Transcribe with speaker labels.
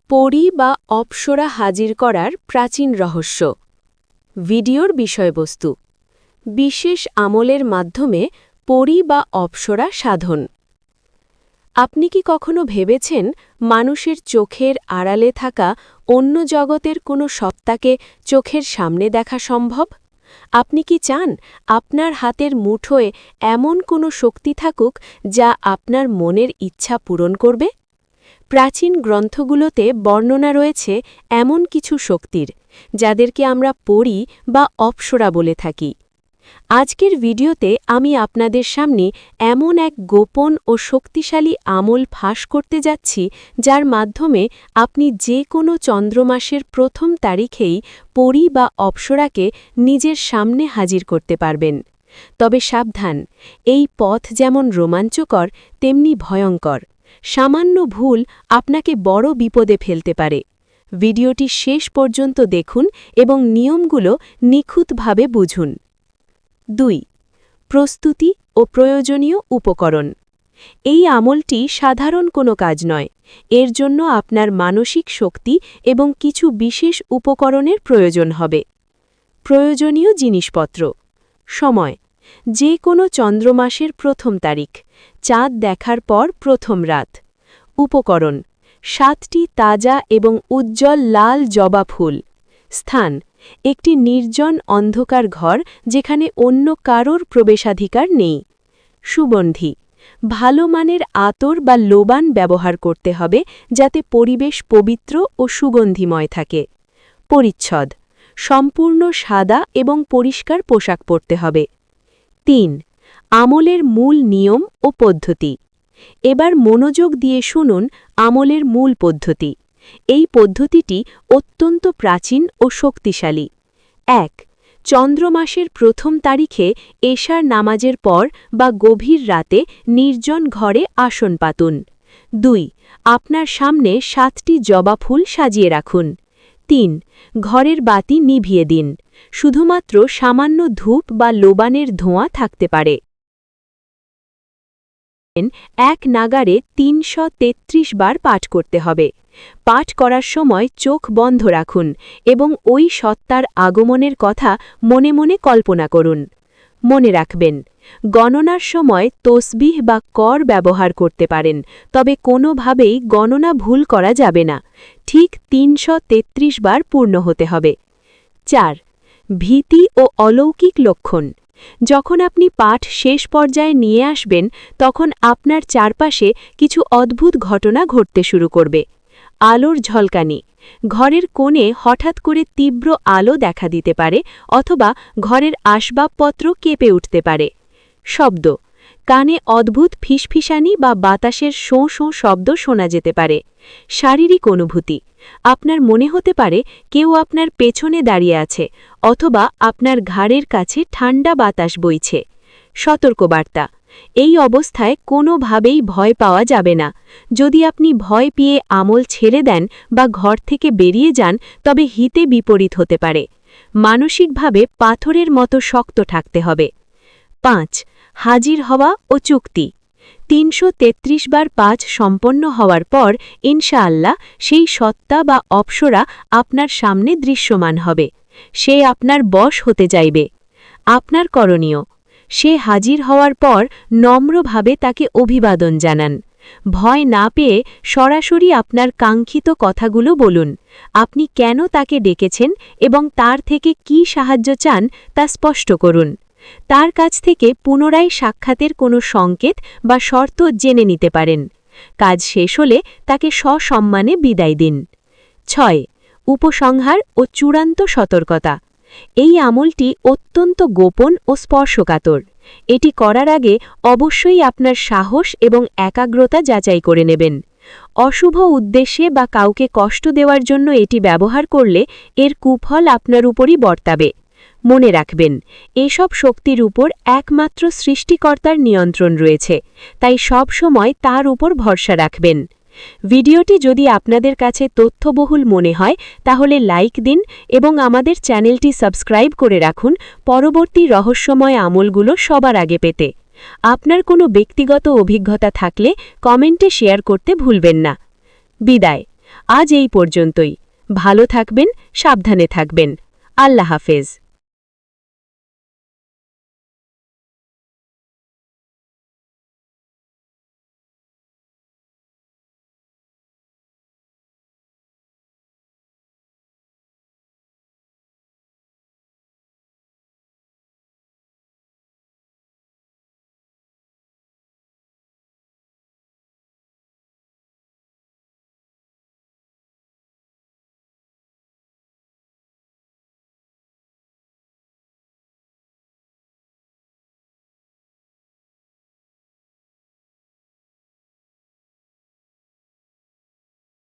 Speaker 1: পরী বা অপ্সরা হাজির করার প্রাচীন রহস্য। ভিডিওর বিষয়বস্তু: বিশেষ আমলের মাধ্যমে পরী বা অপ্সরা সাধন। আপনি কি কখনো ভেবেছেন মানুষের চোখের আড়ালে থাকা অন্য জগতের কোনো সত্তাকে চোখের সামনে দেখা সম্ভব? আপনি কি চান আপনার হাতের মুঠোয় এমন কোনো শক্তি থাকুক যা আপনার মনের ইচ্ছা পূরণ করবে? প্রাচীন গ্রন্থগুলোতে বর্ণনা রয়েছে এমন কিছু শক্তির, যাদেরকে আমরা পরী বা অপ্সরা বলে থাকি। আজকের ভিডিওতে আমি আপনাদের সামনে এমন এক গোপন ও শক্তিশালী আমল ফাঁস করতে যাচ্ছি, যার মাধ্যমে আপনি যে কোনো চন্দ্রমাসের প্রথম তারিখেই পরী বা অপ্সরাকে নিজের সামনে হাজির করতে পারবেন। তবে সাবধান, এই পথ যেমন রোমাঞ্চকর তেমনি ভয়ঙ্কর। সামান্য ভুল আপনাকে বড় বিপদে ফেলতে পারে। ভিডিওটি শেষ পর্যন্ত দেখুন এবং নিয়মগুলো নিখুঁতভাবে বুঝুন। ২. প্রস্তুতি ও প্রয়োজনীয় উপকরণ। এই আমলটি সাধারণ কোনো কাজ নয়। এর জন্য আপনার মানসিক শক্তি এবং কিছু বিশেষ উপকরণের প্রয়োজন হবে। প্রয়োজনীয় জিনিসপত্র: সময়: যে কোনো চন্দ্রমাসের প্রথম তারিখ, চাঁদ দেখার পর প্রথম রাত। উপকরণ: 7টি তাজা এবং উজ্জ্বল লাল জবা ফুল। স্থান: একটি নির্জন অন্ধকার ঘর যেখানে অন্য কারোর প্রবেশাধিকার নেই। সুগন্ধি: ভালো মানের আতর বা লোবান ব্যবহার করতে হবে যাতে পরিবেশ পবিত্র ও সুগন্ধিময় থাকে। পরিচ্ছদ: সম্পূর্ণ সাদা এবং পরিষ্কার পোশাক পরতে হবে। ৩. আমলের মূল নিয়ম ও পদ্ধতি। এবার মনোযোগ দিয়ে শুনুন আমলের মূল পদ্ধতি। এই পদ্ধতিটি অত্যন্ত প্রাচীন ও শক্তিশালী। ১. চন্দ্রমাসের প্রথম তারিখে এশার নামাজের পর বা গভীর রাতে নির্জন ঘরে আসন পাতুন। ২. আপনার সামনে 7টি জবা ফুল সাজিয়ে রাখুন। ৩. ঘরের বাতি নিভিয়ে দিন। শুধুমাত্র সামান্য ধূপ বা লোবানের ধোঁয়া থাকতে পারে। এক নাগারে ৩৩৩ বার পাঠ করতে হবে। পাঠ করার সময় চোখ বন্ধ রাখুন এবং ওই সত্তার আগমনের কথা মনে মনে কল্পনা করুন। মনে রাখবেন, গণনার সময় তসবিহ বা কর ব্যবহার করতে পারেন, তবে কোনোভাবেই গণনা ভুল করা যাবে না। ঠিক ৩৩৩ বার পূর্ণ হতে হবে। ৪. ভীতি ও অলৌকিক লক্ষণ। যখন আপনি পাঠ শেষ পর্যায়ে নিয়ে আসবেন, তখন আপনার চারপাশে কিছু অদ্ভুত ঘটনা ঘটতে শুরু করবে। আলোর ঝলকানি: ঘরের কোণে হঠাৎ করে তীব্র আলো দেখা দিতে পারে অথবা ঘরের আসবাবপত্র কেঁপে উঠতে পারে। শব্দ: কানে অদ্ভুত ফিসফিসানি বা বাতাসের শোঁ শোঁ শব্দ শোনা যেতে পারে। শারীরিক অনুভূতি: আপনার মনে হতে পারে কেউ আপনার পেছনে দাঁড়িয়ে আছে অথবা আপনার ঘাড়ের কাছে ঠান্ডা বাতাস বইছে। সতর্কবার্তা: এই অবস্থায় কোনোভাবেই ভয় পাওয়া যাবে না। যদি আপনি ভয় পেয়ে আমল ছেড়ে দেন বা ঘর থেকে বেরিয়ে যান, তবে হিতে বিপরীত হতে পারে। মানসিকভাবে পাথরের মতো শক্ত থাকতে হবে। ৫. হাজির হওয়া ও চুক্তি। ৩৩৩ বার ৫ সম্পন্ন হওয়ার পর ইনশাআল্লাহ সেই সত্তা বা অপ্সরা আপনার সামনে দৃশ্যমান হবে। সে আপনার বশ হতে চাইবে। আপনার করণীয়: সে হাজির হওয়ার পর নম্রভাবে তাকে অভিবাদন জানান। ভয় না পেয়ে সরাসরি আপনার কাঙ্ক্ষিত কথাগুলো বলুন। আপনি কেন তাকে ডেকেছেন এবং তার থেকে কী সাহায্য চান তা স্পষ্ট করুন। তার কাছ থেকে পুনরায় সাক্ষাতের কোনো সংকেত বা শর্ত জেনে নিতে পারেন। কাজ শেষ হলে তাকে সসম্মানে বিদায় দিন। ৬. উপসংহার ও চূড়ান্ত সতর্কতা। এই আমলটি অত্যন্ত গোপন ও স্পর্শকাতর। এটি করার আগে অবশ্যই আপনার সাহস এবং একাগ্রতা যাচাই করে নেবেন। অশুভ উদ্দেশ্যে বা কাউকে কষ্ট দেওয়ার জন্য এটি ব্যবহার করলে এর কুফল আপনার উপরই বর্তাবে। মনে রাখবেন, এসব শক্তির উপর একমাত্র সৃষ্টিকর্তার নিয়ন্ত্রণ রয়েছে, তাই সব সময় তার উপর ভরসা রাখবেন। ভিডিওটি যদি আপনাদের কাছে তথ্যবহুল মনে হয় তাহলে লাইক দিন এবং আমাদের চ্যানেলটি সাবস্ক্রাইব করে রাখুন পরবর্তী রহস্যময় আমলগুলো সবার আগে পেতে। আপনার কোনো ব্যক্তিগত অভিজ্ঞতা থাকলে কমেন্টে শেয়ার করতে ভুলবেন না। বিদায়। আজ এই পর্যন্তই। ভালো থাকবেন, সাবধানে থাকবেন। আল্লাহ হাফেজ।